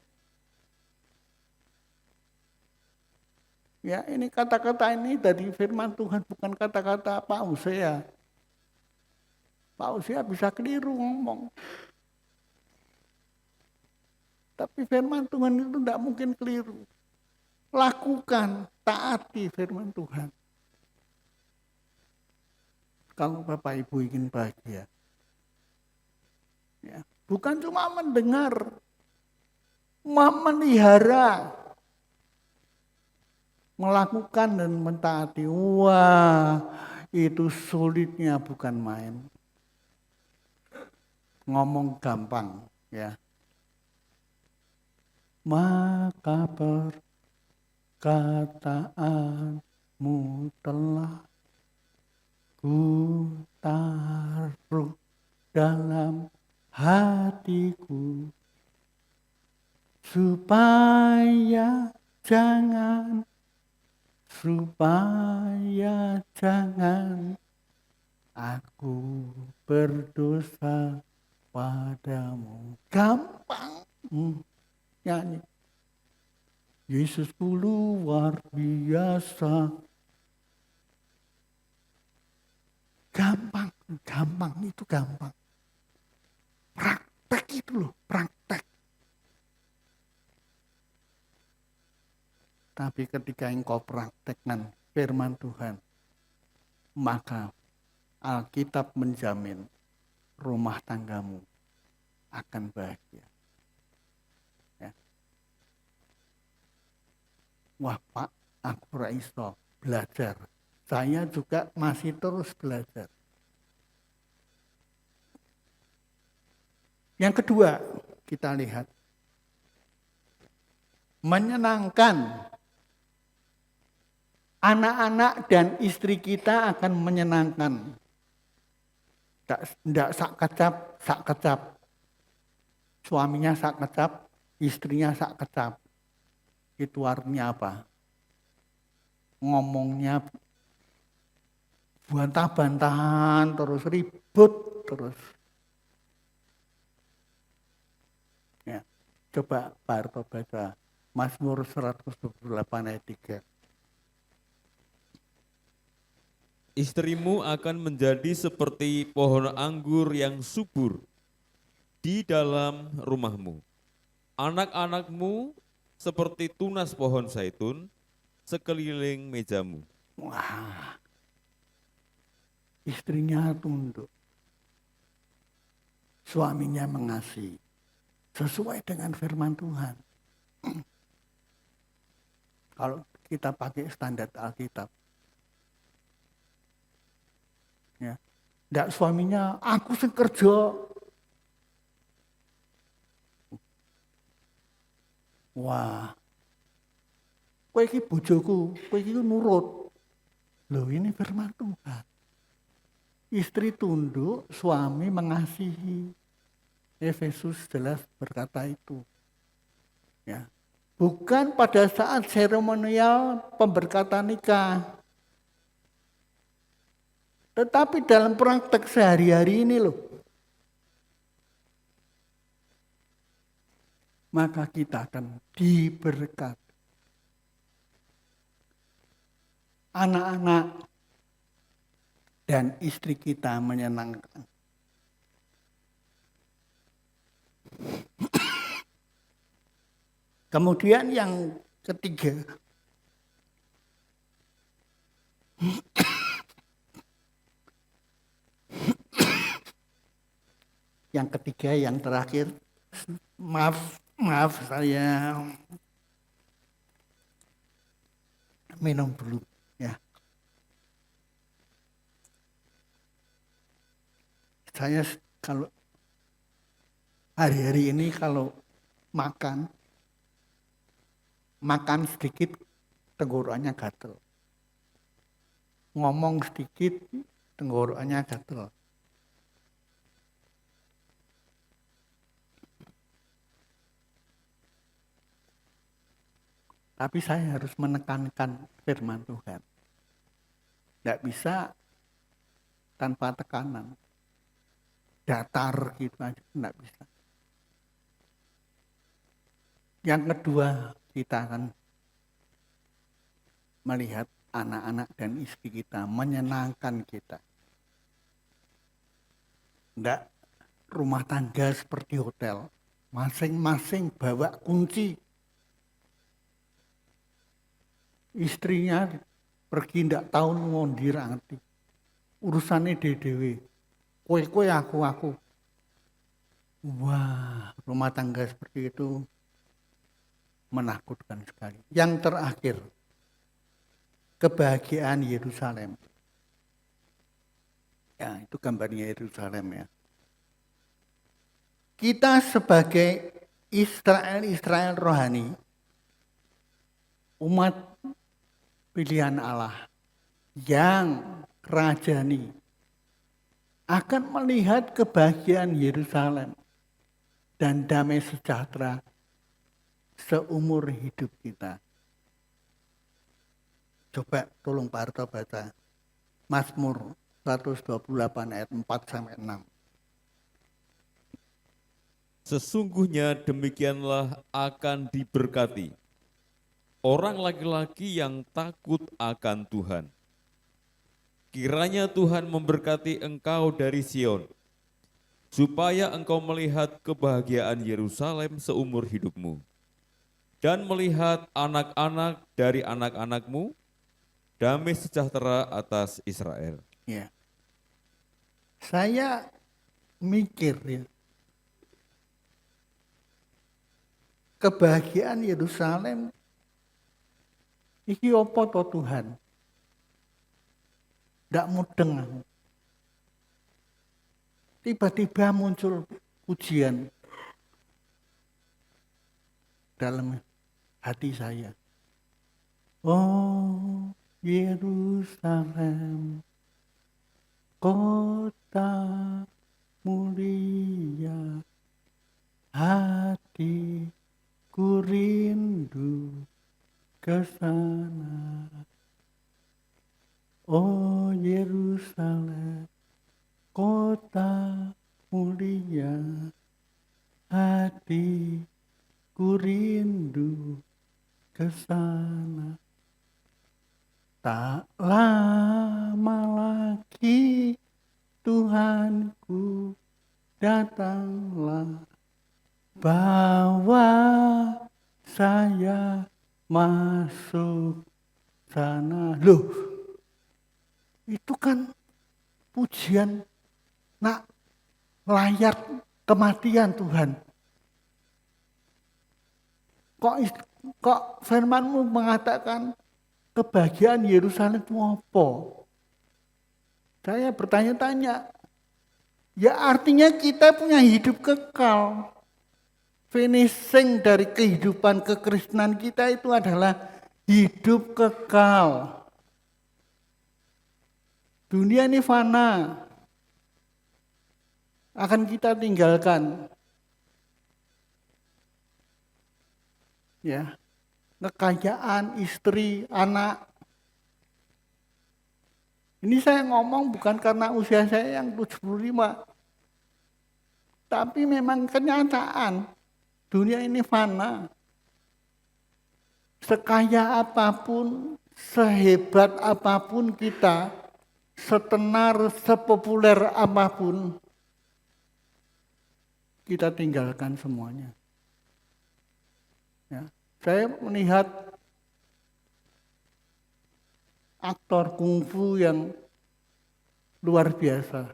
Ya, ini kata-kata ini dari firman Tuhan, bukan kata-kata Pak Hosea. Pak Hosea bisa keliru ngomong. Tapi firman Tuhan itu tidak mungkin keliru. Lakukan, taati firman Tuhan. Kalau Bapak Ibu ingin bahagia. Ya, bukan cuma mendengar, memelihara, melakukan dan mentaati. Wah, itu sulitnya bukan main. Ngomong gampang, ya. Maka perkataanmu telah ku taruh dalam hatiku, supaya jangan aku berdosa padamu. Gampang nyanyi. Yesusku luar biasa. Gampang itu gampang. Praktek itu loh, praktek. Tapi ketika engkau praktekkan firman Tuhan, maka Alkitab menjamin rumah tanggamu akan bahagia. Ya. Wah Pak, aku ora iso belajar. Saya juga masih terus belajar. Yang kedua, kita lihat. Menyenangkan. Anak-anak dan istri kita akan menyenangkan. Tidak sak kecap. Suaminya sak kecap, istrinya sak kecap. Itu artinya apa? Ngomongnya bantah-bantahan, terus ribut, terus. Ya, coba Pak Harto baca Mazmur 128 ayat 3. Istrimu akan menjadi seperti pohon anggur yang subur di dalam rumahmu. Anak-anakmu seperti tunas pohon zaitun sekeliling mejamu. Wah, istrinya tunduk, suaminya mengasihi, sesuai dengan firman Tuhan. Kalau kita pakai standar Alkitab, ya, ndak suaminya aku sing kerja. Wah, kowe iki bojoku, kowe iki nurut. Loh, ini firman Tuhan. Istri tunduk, suami mengasihi. Efesus jelas berkata itu. Ya. Bukan pada saat seremonial pemberkatan nikah. Tetapi dalam praktek sehari-hari ini loh. Maka kita akan diberkati. Anak-anak dan istri kita menyenangkan. Kemudian yang ketiga, yang terakhir, maaf saya minum dulu ya. Saya kalau hari-hari ini kalau makan sedikit tenggorokannya gatel. Ngomong sedikit tenggorokannya gatel. Tapi saya harus menekankan firman Tuhan. Tidak bisa tanpa tekanan. Datar gitu aja, tidak bisa. Yang kedua, kita akan melihat anak-anak dan istri kita menyenangkan kita. Tidak rumah tangga seperti hotel. Masing-masing bawa kunci. Istrinya pergi tidak tahu ngondir ngerti. Urusannya dewe. Kowe aku. Wah, rumah tangga seperti itu menakutkan sekali. Yang terakhir, kebahagiaan Yerusalem. Ya, itu gambarnya Yerusalem ya. Kita sebagai Israel rohani, umat pilihan Allah yang rajani, akan melihat kebahagiaan Yerusalem dan damai sejahtera seumur hidup kita. Coba tolong Pak Arto baca Mazmur 128 ayat 4-6. Sesungguhnya demikianlah akan diberkati orang laki-laki yang takut akan Tuhan. Kiranya Tuhan memberkati engkau dari Sion, supaya engkau melihat kebahagiaan Yerusalem seumur hidupmu, dan melihat anak-anak dari anak-anakmu, damai sejahtera atas Israel. Ya. Saya mikir ya, kebahagiaan Yerusalem iki apa to Tuhan? Ndak mudeng aku. Tiba-tiba muncul pujian dalam hati saya. Oh Yerusalem, kota mulia, hatiku rindu ke sana. Oh Yerusalem, kota mulia, hatiku rindu ke sana. Tak lama lagi Tuhanku datanglah, bawa saya masuk sana. Loh, itu kan pujian nak layak kematian Tuhan. Kok firman-Mu mengatakan kebahagiaan Yerusalem itu apa? Saya bertanya-tanya. Ya artinya kita punya hidup kekal. Finishing dari kehidupan kekristenan kita itu adalah hidup kekal. Dunia ini fana. Akan kita tinggalkan. Ya. Kekayaan, istri, anak. Ini saya ngomong bukan karena usia saya yang 75. Tapi memang kenyataan. Dunia ini fana. Sekaya apapun, sehebat apapun kita, setenar, sepopuler apapun, kita tinggalkan semuanya. Ya. Saya melihat aktor kungfu yang luar biasa.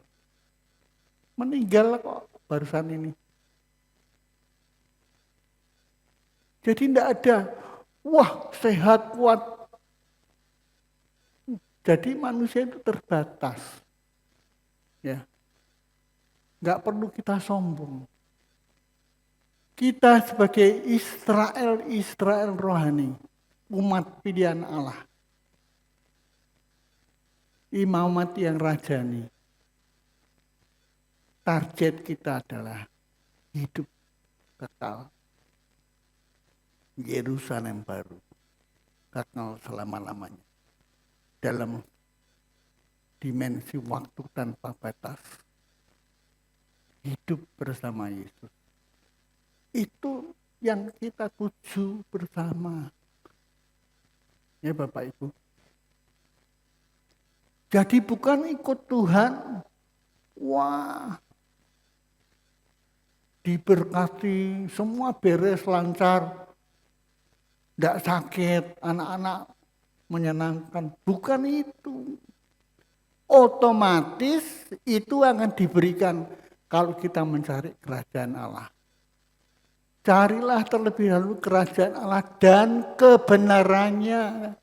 Meninggal kok barusan ini. Jadi tidak ada, wah sehat, kuat. Jadi manusia itu terbatas. Ya. Nggak perlu kita sombong. Kita sebagai Israel rohani, umat pilihan Allah, imamat yang rajani, target kita adalah hidup kekal, Yerusalem baru. kekal selama-lamanya. Dalam dimensi waktu tanpa batas. Hidup bersama Yesus. Itu yang kita tuju bersama. Ya Bapak Ibu. Jadi bukan ikut Tuhan. Wah. Diberkati, semua beres lancar. Tidak sakit, anak-anak menyenangkan. Bukan itu. Otomatis itu akan diberikan kalau kita mencari kerajaan Allah. Carilah terlebih dahulu kerajaan Allah dan kebenarannya,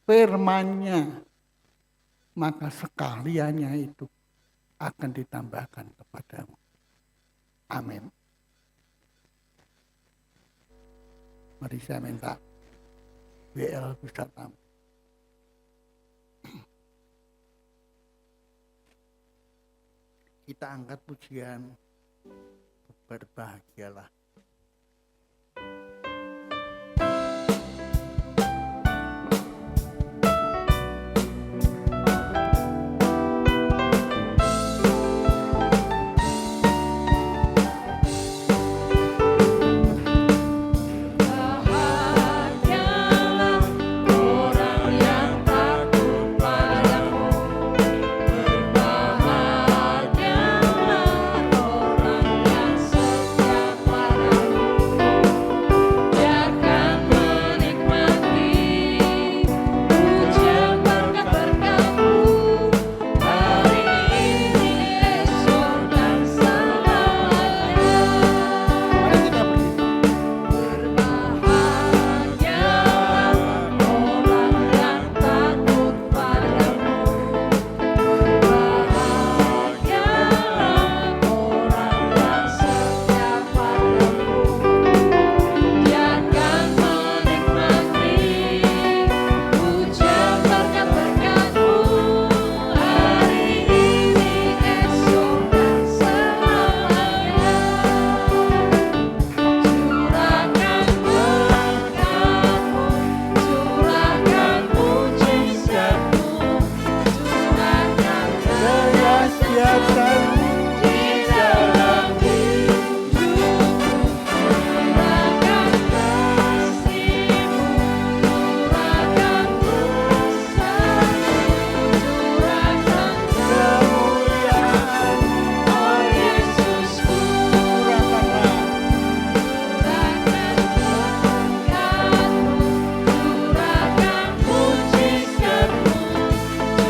firman-Nya. Maka sekaliannya itu akan ditambahkan kepadamu. Amin. Mari saya minta WL bisa tamu. Kita angkat pujian berbahagialah. Bahagialah orang yang takut padamu. Berbahagialah orang yang setia padamu. Dia akan menikmati pujian berkat-berkat-Mu hari ini, esok dan selamanya. Mari kita berdiri. Berbahagialah orang yang takut padamu. Berbahagialah orang yang setia padamu. Dia akan menikmati pujian berkat-berkat-Mu hari ini, esok dan selamanya. Curahkan berkat-Mu, curahkan mujizat-Mu, curahkan Kehadiran-Mu di dalam hidupku, curahkan kasih-Mu, curahkan kuasa-Mu, curahkan kemuliaan, oh Yesusku. Curahkan berkat-Mu, curahkan mujizat-Mu,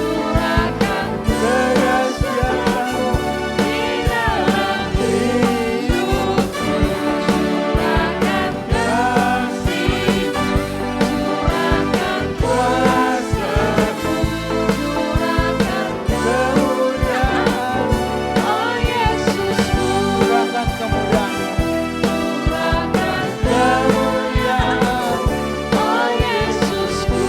curahkan kerahasiaan-Mu di dalam hidupku, curahkan kasih-Mu, curahkan kuasa-Mu, curahkan kemuliaan, oh Yesusku. curahkan kemuliaan, Curahkan kemuliaan. oh Yesusku.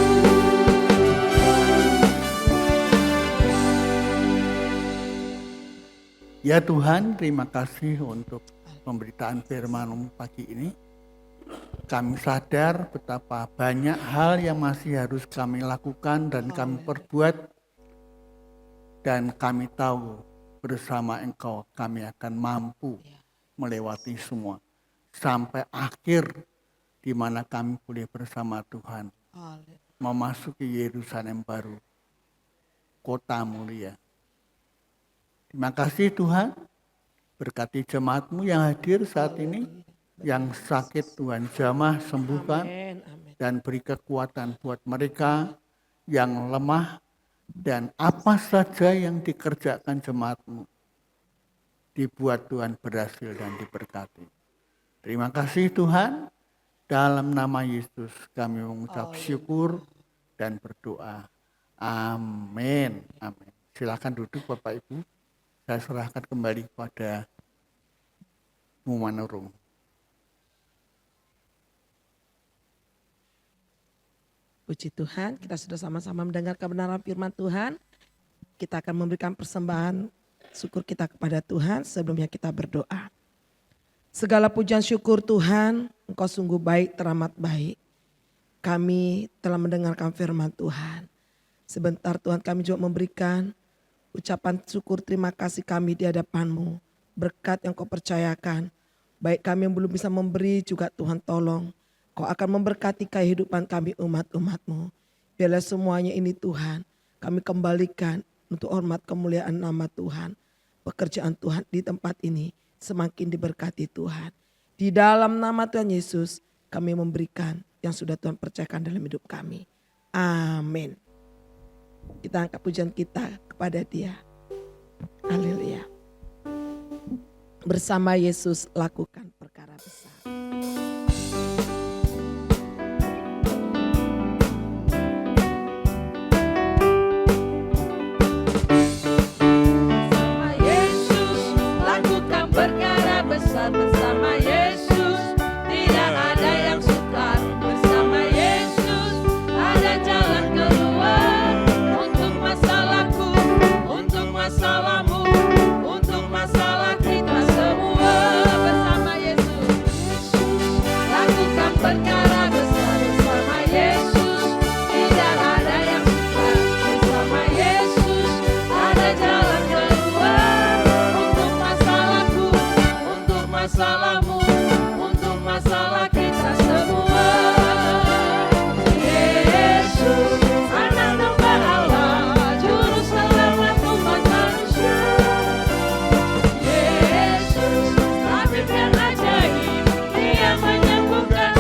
Ya Tuhan, terima kasih untuk pemberitaan firman-Mu pagi ini. Kami sadar betapa banyak hal yang masih harus kami lakukan dan kami perbuat. Dan kami tahu bersama Engkau kami akan mampu melewati semua. Sampai akhir di mana kami boleh bersama Tuhan. Memasuki Yerusalem baru. Kota mulia. Terima kasih Tuhan. Berkati jemaat-Mu yang hadir saat ini. Yang sakit Tuhan jamah sembuhkan. Amin, amin. Dan beri kekuatan buat mereka yang lemah. Dan apa saja yang dikerjakan jemaat-Mu. Dibuat Tuhan berhasil dan diberkati. Terima kasih Tuhan. Dalam nama Yesus kami mengucap syukur dan berdoa. Amin. Amin. Silakan duduk Bapak Ibu. Saya serahkan kembali kepada Bu Manurung. Puji Tuhan, kita sudah sama-sama mendengar kebenaran firman Tuhan. Kita akan memberikan persembahan syukur kita kepada Tuhan sebelumnya kita berdoa. Segala pujian syukur Tuhan, Engkau sungguh baik, teramat baik. Kami telah mendengarkan firman Tuhan. Sebentar Tuhan kami juga memberikan ucapan syukur terima kasih kami di hadapan-Mu. Berkat yang Kau percayakan. Baik kami yang belum bisa memberi juga Tuhan tolong. Kau akan memberkati kehidupan kami umat-umat-Mu. Biarlah semuanya ini Tuhan kami kembalikan untuk hormat kemuliaan nama Tuhan. Pekerjaan Tuhan di tempat ini semakin diberkati Tuhan. Di dalam nama Tuhan Yesus kami memberikan yang sudah Tuhan percayakan dalam hidup kami. Amin. Kita angkat pujian kita kepada Dia. Haleluya. Bersama Yesus lakukan perkara besar. Bersama Yesus lakukan perkara besar. Bersama Yesus tidak ada yang sukar. Bersama Yesus ada jalan keluar untuk masalahku, untuk masalahmu, untuk masalah kita semua. Bersama Yesus lakukan perkara besar. Bersama Yesus tidak ada yang sukar. Bersama Yesus ada jalan keluar untuk masalahku, untuk masalahmu, untuk masalah kita semua. Yesus, Anak Domba Allah, Juru Selamat umat manusia. Yesus, Tabib yang ajaib, Dia menyembuhkan,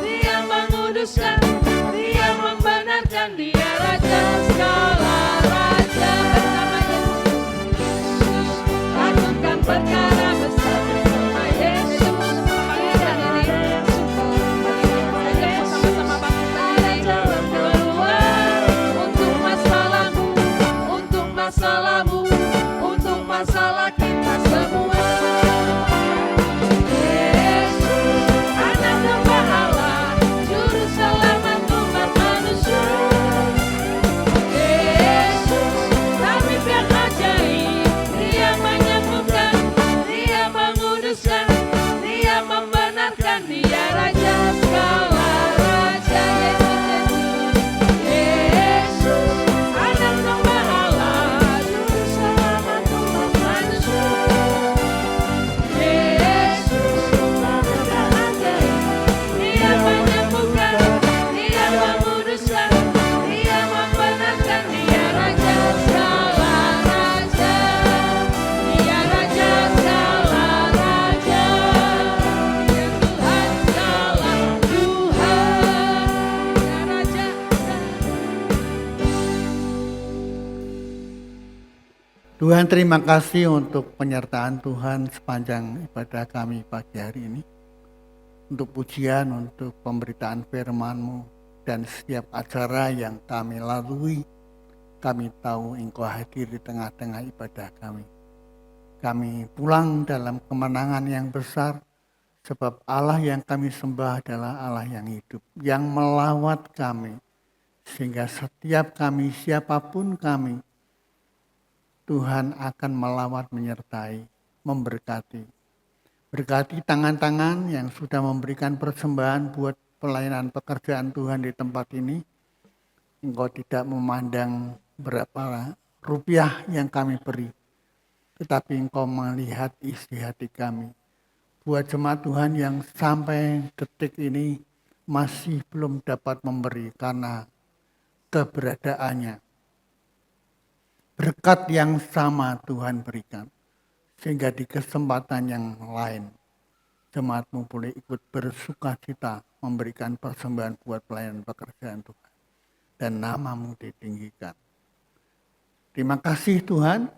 Dia menguduskan, Dia membenarkan, Dia Raja segala raja. Bersama Yesus lakukan perkara besar. Bersama Yesus tidak ada yang sukar. Sama-sama ada jalan keluar untuk masalahmu, untuk masalahmu, untuk masalah kita semua. Yesus, Anak Domba Allah, Juru Selamat umat manusia. Yesus, Tabib yang ajaib, Dia menyembuhkan, Dia menguduskan, Dia membenarkan, Dia Raja segala raja. Yesus, Anak Domba Allah, Juru Selamat umat manusia. Yesus, Tabib yang ajaib, Dia menyembuhkan, Dia menguduskan, Dia membenarkan, Dia Raja segala raja. Dia Raja segala raja. Dia Tuhan segala Tuhan. Dia Raja Tuhan, terima kasih untuk penyertaan Tuhan sepanjang ibadah kami pagi hari ini. Untuk pujian, untuk pemberitaan firman-Mu, dan setiap acara yang kami lalui, kami tahu Engkau hadir di tengah-tengah ibadah kami. Kami pulang dalam kemenangan yang besar, sebab Allah yang kami sembah adalah Allah yang hidup, yang melawat kami, sehingga setiap kami, siapapun kami, Tuhan akan melawat, menyertai, memberkati. Berkati tangan-tangan yang sudah memberikan persembahan buat pelayanan pekerjaan Tuhan di tempat ini. Engkau tidak memandang berapa rupiah yang kami beri, tetapi Engkau melihat isi hati kami. Buat jemaat Tuhan yang sampai detik ini masih belum dapat memberi karena keberadaannya. Berkat yang sama Tuhan berikan, sehingga di kesempatan yang lain jemaat-Mu boleh ikut bersuka cita memberikan persembahan buat pelayanan pekerjaan Tuhan, dan nama-Mu ditinggikan. Terima kasih Tuhan,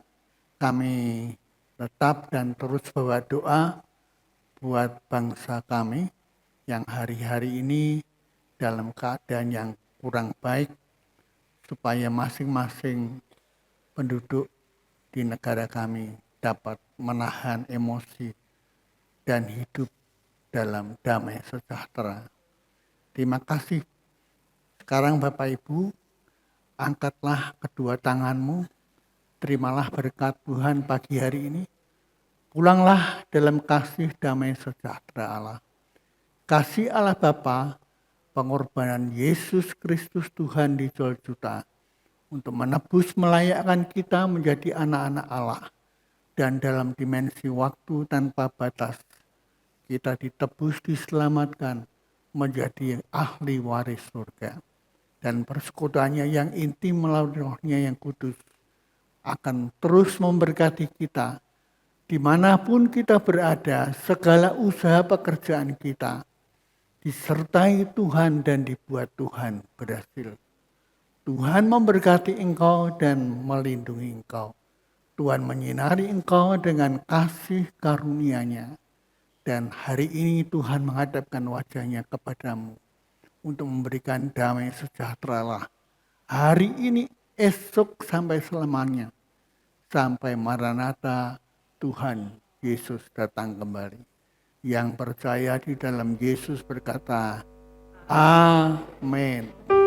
kami tetap dan terus bawa doa buat bangsa kami yang hari-hari ini dalam keadaan yang kurang baik, supaya masing-masing penduduk di negara kami dapat menahan emosi dan hidup dalam damai sejahtera. Terima kasih. Sekarang Bapak Ibu, angkatlah kedua tangan-Mu, terimalah berkat Tuhan pagi hari ini. Pulanglah dalam kasih damai sejahtera Allah. Kasih Allah Bapa, pengorbanan Yesus Kristus Tuhan di Golgota untuk menebus melayakkan kita menjadi anak-anak Allah. Dan dalam dimensi waktu tanpa batas, kita ditebus, diselamatkan, menjadi ahli waris surga. Dan persekutuannya yang intim melalui Roh-Nya yang kudus akan terus memberkati kita dimanapun kita berada, segala usaha pekerjaan kita disertai Tuhan dan dibuat Tuhan berhasil. Tuhan memberkati engkau dan melindungi engkau. Tuhan menyinari engkau dengan kasih karunia-Nya. Dan hari ini Tuhan menghadapkan wajah-Nya kepadamu untuk memberikan damai sejahtera. Hari ini, esok sampai selamanya. Sampai Maranatha, Tuhan Yesus datang kembali. Yang percaya di dalam Yesus berkata, Amin.